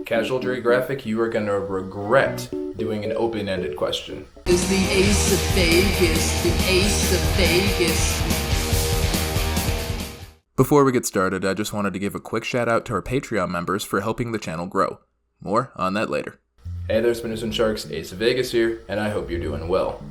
Casual Geographic, you are going to regret doing an open-ended question. Is the Ace of Vegas, the Ace of Vegas. Before we get started, I just wanted to give a quick shout out to our Patreon members for helping the channel grow. More on that later. Hey there, Spinners and Sharks, Ace of Vegas here, and I hope you're doing well.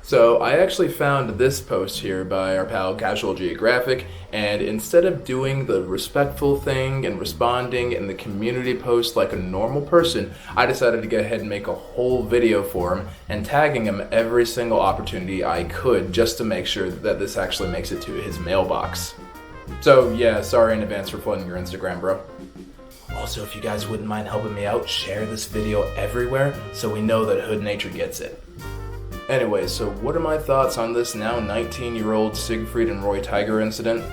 So I actually found this post here by our pal Casual Geographic, and instead of doing the respectful thing and responding in the community post like a normal person, I decided to go ahead and make a whole video for him and tagging him every single opportunity I could just to make sure that this actually makes it to his mailbox. So yeah, sorry in advance for flooding your Instagram, bro. Also, if you guys wouldn't mind helping me out, share this video everywhere so we know that Hood Nature gets it. Anyway, so what are my thoughts on this now 19-year-old Siegfried and Roy Tiger incident?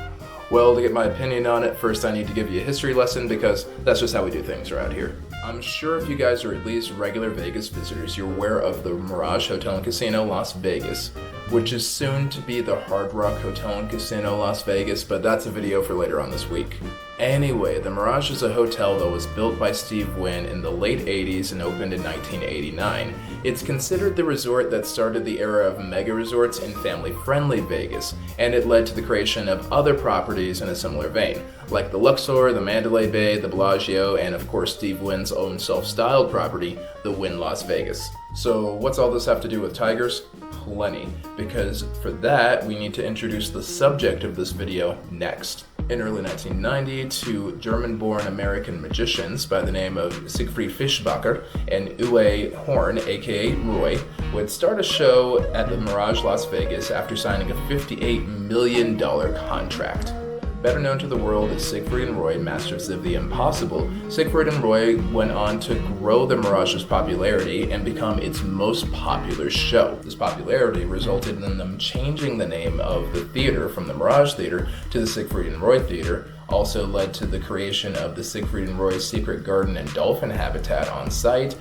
Well, to get my opinion on it, first I need to give you a history lesson because that's just how we do things around here. I'm sure if you guys are at least regular Vegas visitors, you're aware of the Mirage Hotel and Casino Las Vegas, which is soon to be the Hard Rock Hotel and Casino Las Vegas, but that's a video for later on this week. Anyway, the Mirage is a hotel that was built by Steve Wynn in the late 80s and opened in 1989. It's considered the resort that started the era of mega resorts in family-friendly Vegas, and it led to the creation of other properties in a similar vein, like the Luxor, the Mandalay Bay, the Bellagio, and of course Steve Wynn's own self-styled property, the Wynn Las Vegas. So what's all this have to do with tigers? Plenty, because for that we need to introduce the subject of this video next. In early 1990, two German-born American magicians by the name of Siegfried Fischbacher and Uwe Horn, aka Roy, would start a show at the Mirage Las Vegas after signing a $58 million contract. Better known to the world as Siegfried and Roy, Masters of the Impossible, Siegfried and Roy went on to grow the Mirage's popularity and become its most popular show. This popularity resulted in them changing the name of the theater from the Mirage Theater to the Siegfried and Roy Theater, also led to the creation of the Siegfried and Roy Secret Garden and Dolphin Habitat on site,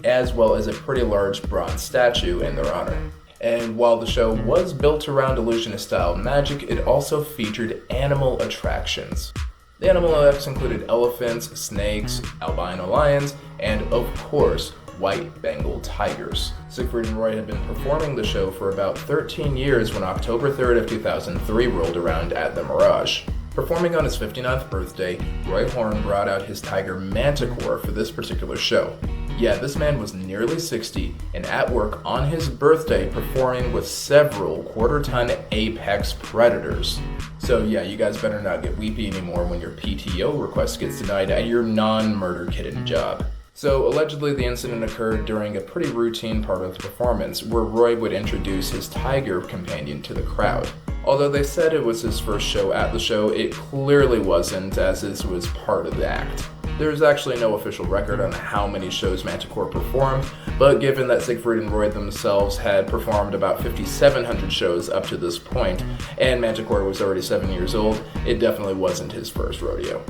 as well as a pretty large bronze statue in their honor. And while the show was built around illusionist-style magic, it also featured animal attractions. The animal acts included elephants, snakes, albino lions, and of course, White Bengal Tigers. Siegfried and Roy had been performing the show for about 13 years when October 3rd of 2003 rolled around at the Mirage. Performing on his 59th birthday, Roy Horn brought out his tiger Montecore for this particular show. Yeah, this man was nearly 60 and at work on his birthday performing with several quarter-ton apex predators. So yeah, you guys better not get weepy anymore when your PTO request gets denied at your non-murder kitten job. So allegedly the incident occurred during a pretty routine part of the performance where Roy would introduce his tiger companion to the crowd. Although they said it was his first show at the show, it clearly wasn't, as this was part of the act. There's actually no official record on how many shows Montecore performed, but given that Siegfried and Roy themselves had performed about 5,700 shows up to this point, and Montecore was already 7 years old, it definitely wasn't his first rodeo.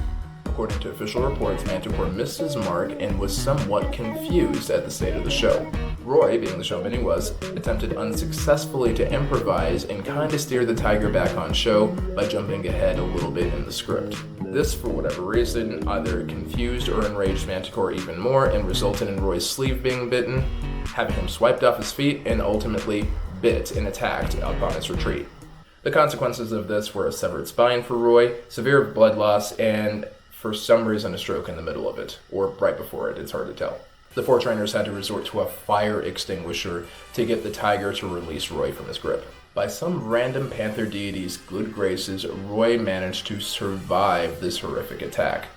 According to official reports, Montecore missed his mark and was somewhat confused at the state of the show. Roy, being the showman he was, attempted unsuccessfully to improvise and kinda steer the tiger back on show by jumping ahead a little bit in the script. This, for whatever reason, either confused or enraged Montecore even more and resulted in Roy's sleeve being bitten, having him swiped off his feet, and ultimately bit and attacked upon his retreat. The consequences of this were a severed spine for Roy, severe blood loss, and for some reason a stroke in the middle of it, or right before it, it's hard to tell. The four trainers had to resort to a fire extinguisher to get the tiger to release Roy from his grip. By some random panther deity's good graces, Roy managed to survive this horrific attack.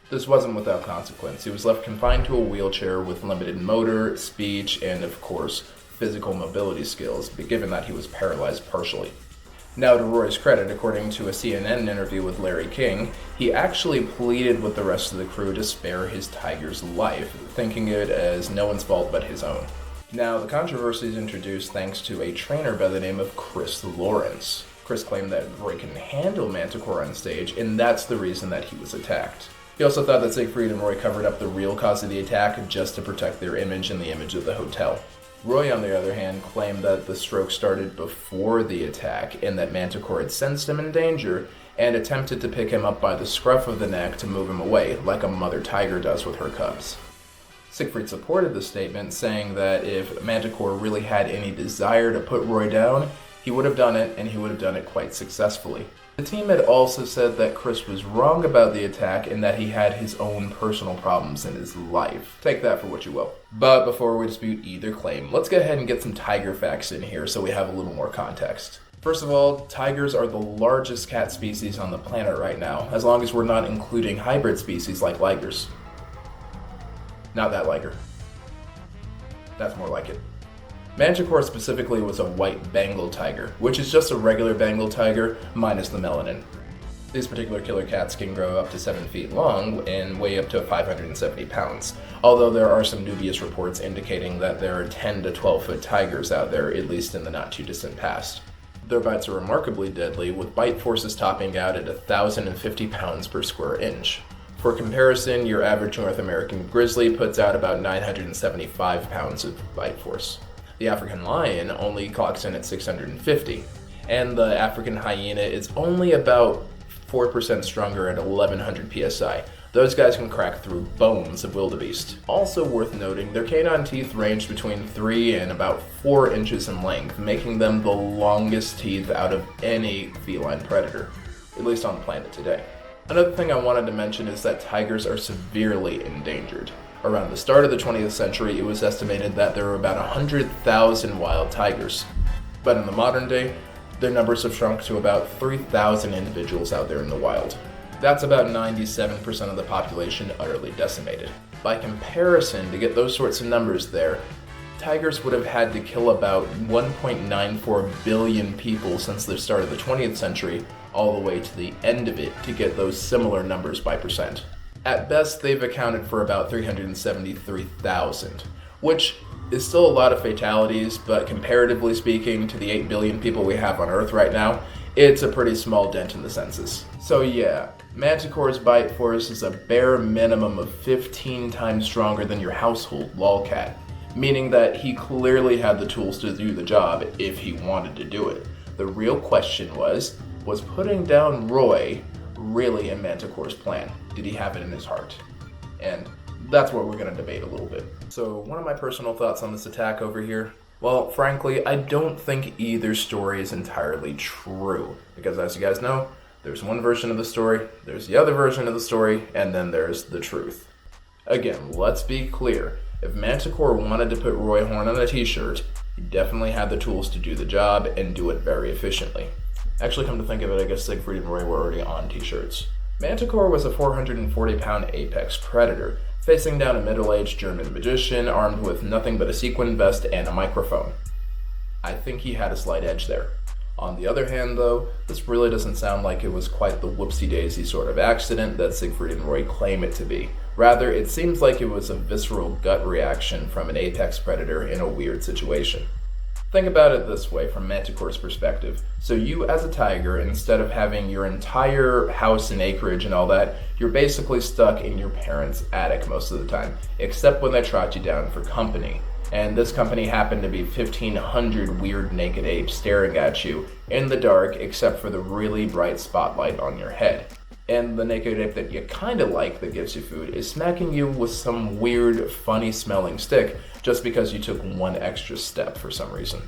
This wasn't without consequence. He was left confined to a wheelchair with limited motor, speech, and of course, physical mobility skills, given that he was paralyzed partially. Now, to Roy's credit, according to a CNN interview with Larry King, he actually pleaded with the rest of the crew to spare his tiger's life, thinking it as no one's fault but his own. Now, the controversy is introduced thanks to a trainer by the name of Chris Lawrence. Chris claimed that Roy can handle Montecore on stage, and that's the reason that he was attacked. He also thought that Siegfried and Roy covered up the real cause of the attack just to protect their image and the image of the hotel. Roy, on the other hand, claimed that the stroke started before the attack and that Montecore had sensed him in danger and attempted to pick him up by the scruff of the neck to move him away, like a mother tiger does with her cubs. Siegfried supported the statement, saying that if Montecore really had any desire to put Roy down, he would have done it, and he would have done it quite successfully. The team had also said that Chris was wrong about the attack and that he had his own personal problems in his life. Take that for what you will. But before we dispute either claim, let's go ahead and get some tiger facts in here so we have a little more context. First of all, tigers are the largest cat species on the planet right now, as long as we're not including hybrid species like ligers. Not that liger. That's more like it. Montecore specifically was a White Bengal Tiger, which is just a regular Bengal tiger minus the melanin. These particular killer cats can grow up to 7 feet long and weigh up to 570 pounds, although there are some dubious reports indicating that there are 10 to 12 foot tigers out there, at least in the not too distant past. Their bites are remarkably deadly, with bite forces topping out at 1,050 pounds per square inch. For comparison, your average North American grizzly puts out about 975 pounds of bite force. The African lion only clocks in at 650, and the African hyena is only about 4% stronger at 1100 psi. Those guys can crack through bones of wildebeest. Also worth noting, their canine teeth range between 3 and about 4 inches in length, making them the longest teeth out of any feline predator, at least on the planet today. Another thing I wanted to mention is that tigers are severely endangered. Around the start of the 20th century, it was estimated that there were about 100,000 wild tigers. But in the modern day, their numbers have shrunk to about 3,000 individuals out there in the wild. That's about 97% of the population utterly decimated. By comparison, to get those sorts of numbers there, tigers would have had to kill about 1.94 billion people since the start of the 20th century, all the way to the end of it to get those similar numbers by percent. At best, they've accounted for about 373,000, which is still a lot of fatalities, but comparatively speaking to the 8 billion people we have on Earth right now, it's a pretty small dent in the census. So yeah, Montecore's bite force is a bare minimum of 15 times stronger than your household lolcat, meaning that he clearly had the tools to do the job if he wanted to do it. The real question was putting down Roy really in Montecore's plan? Did he have it in his heart? And that's what we're going to debate a little bit. So one of my personal thoughts on this attack over here, well, frankly, I don't think either story is entirely true. Because as you guys know, there's one version of the story, there's the other version of the story, and then there's the truth. Again, let's be clear. If Montecore wanted to put Roy Horn on a t-shirt, he definitely had the tools to do the job and do it very efficiently. Actually, come to think of it, I guess Siegfried and Roy were already on t-shirts. Montecore was a 440-pound apex predator, facing down a middle-aged German magician armed with nothing but a sequin vest and a microphone. I think he had a slight edge there. On the other hand, though, this really doesn't sound like it was quite the whoopsie-daisy sort of accident that Siegfried and Roy claim it to be. Rather, it seems like it was a visceral gut reaction from an apex predator in a weird situation. Think about it this way from Montecore's perspective. So you as a tiger, instead of having your entire house and acreage and all that, you're basically stuck in your parents' attic most of the time, except when they trot you down for company. And this company happened to be 1,500 weird naked apes staring at you in the dark except for the really bright spotlight on your head. And the naked ape that you kinda like that gives you food is smacking you with some weird, funny smelling stick just because you took one extra step for some reason.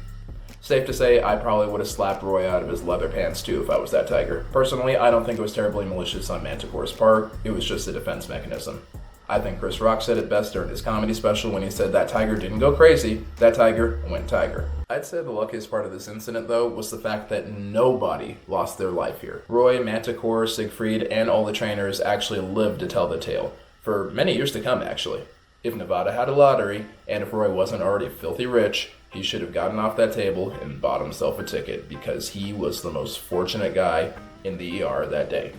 Safe to say, I probably would have slapped Roy out of his leather pants too if I was that tiger. Personally, I don't think it was terribly malicious on Montecore's part, it was just a defense mechanism. I think Chris Rock said it best during his comedy special when he said that tiger didn't go crazy, that tiger went tiger. I'd say the luckiest part of this incident, though, was the fact that nobody lost their life here. Roy, Montecore, Siegfried, and all the trainers actually lived to tell the tale. For many years to come, actually. If Nevada had a lottery, and if Roy wasn't already filthy rich, he should have gotten off that table and bought himself a ticket, because he was the most fortunate guy in the ER that day.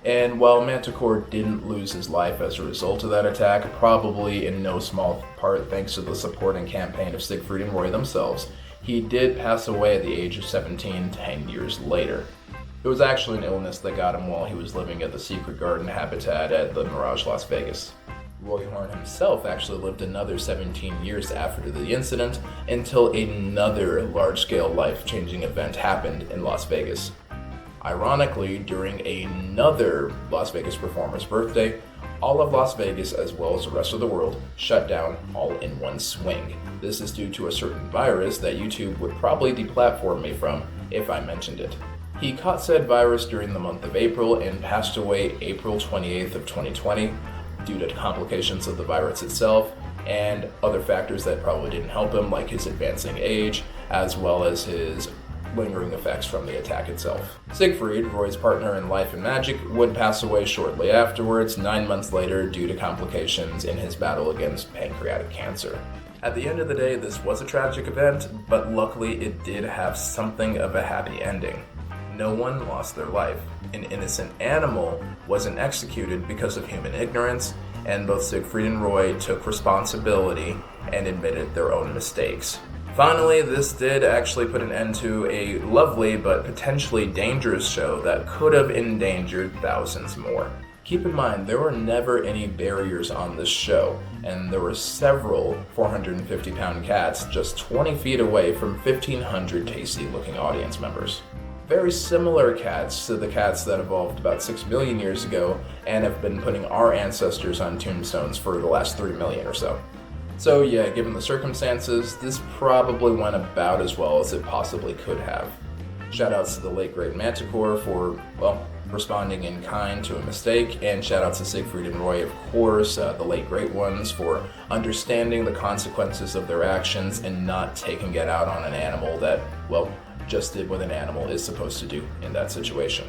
And while Montecore didn't lose his life as a result of that attack, probably in no small part thanks to the support and campaign of Siegfried and Roy themselves, he did pass away at the age of 17 10 years later. It was actually an illness that got him while he was living at the Secret Garden habitat at the Mirage, Las Vegas. Roy Horn himself actually lived another 17 years after the incident until another large-scale life-changing event happened in Las Vegas. Ironically, during another Las Vegas performer's birthday, all of Las Vegas, as well as the rest of the world, shut down all in one swing. This is due to a certain virus that YouTube would probably deplatform me from if I mentioned it. He caught said virus during the month of April and passed away April 28th of 2020 due to complications of the virus itself and other factors that probably didn't help him, like his advancing age, as well as his lingering effects from the attack itself. Siegfried, Roy's partner in life and magic, would pass away shortly afterwards, 9 months later, due to complications in his battle against pancreatic cancer. At the end of the day, this was a tragic event, but luckily it did have something of a happy ending. No one lost their life. An innocent animal wasn't executed because of human ignorance, and both Siegfried and Roy took responsibility and admitted their own mistakes. Finally, this did actually put an end to a lovely but potentially dangerous show that could have endangered thousands more. Keep in mind, there were never any barriers on this show, and there were several 450-pound cats just 20 feet away from 1,500 tasty-looking audience members. Very similar cats to the cats that evolved about 6 million years ago and have been putting our ancestors on tombstones for the last 3 million or so. So yeah, given the circumstances, this probably went about as well as it possibly could have. Shoutouts to the late great Montecore for, well, responding in kind to a mistake, and shoutouts to Siegfried and Roy, of course, the late great ones, for understanding the consequences of their actions and not taking it out on an animal that, well, just did what an animal is supposed to do in that situation.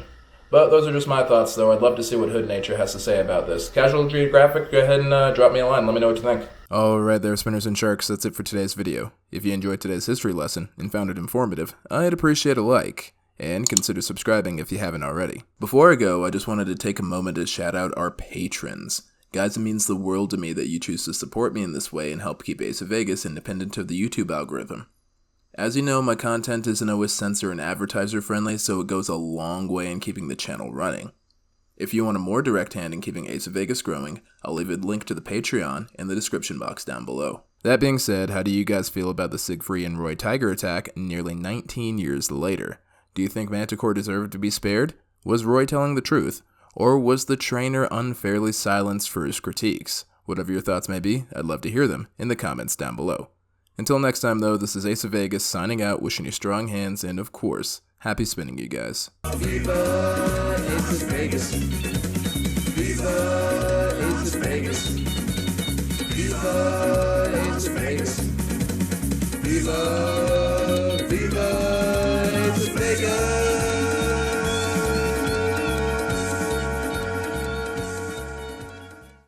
But those are just my thoughts, though. I'd love to see what Hood Nature has to say about this. Casual Geographic, go ahead and drop me a line. Let me know what you think. Alright there, Spinners and Sharks, that's it for today's video. If you enjoyed today's history lesson and found it informative, I'd appreciate a like, and consider subscribing if you haven't already. Before I go, I just wanted to take a moment to shout out our patrons. Guys, it means the world to me that you choose to support me in this way and help keep Ace of Vegas independent of the YouTube algorithm. As you know, my content isn't always censor and advertiser friendly, so it goes a long way in keeping the channel running. If you want a more direct hand in keeping Ace of Vegas growing, I'll leave a link to the Patreon in the description box down below. That being said, how do you guys feel about the Siegfried and Roy Tiger attack nearly 19 years later? Do you think Montecore deserved to be spared? Was Roy telling the truth? Or was the trainer unfairly silenced for his critiques? Whatever your thoughts may be, I'd love to hear them in the comments down below. Until next time though, this is Ace of Vegas signing out, wishing you strong hands, and of course, happy spinning you guys. Viva Ace of Vegas. Viva Ace of Vegas.